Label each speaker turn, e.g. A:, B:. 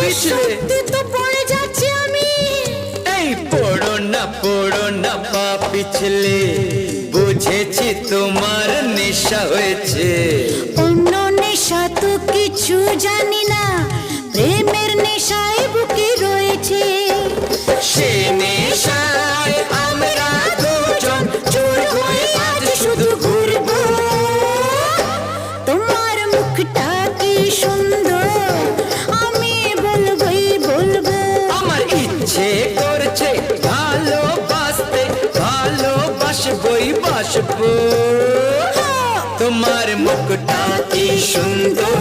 A: গিয়েছিলে?
B: তো পড়ে যাচ্ছি আমি।
A: এই পড়ো না পা পিছলে, বুঝেছি তোমার নেশা হয়েছে।
B: অন্য নেশা তো কিছু জানি না, প্রেমের নেশায় বুকে রয়েছে।
A: সে নেশায় আমরা দুজন চোর হয়ে আজ শুধু ঘুরবো।
B: তোমার মুখটা কি সুন্দর, আমি বলবোই বলবো।
A: আমার ইচ্ছে করছে ভালোবাসতে, ভালোবাসবই বাসবো। তোমার মুখটা কি সুন্দর,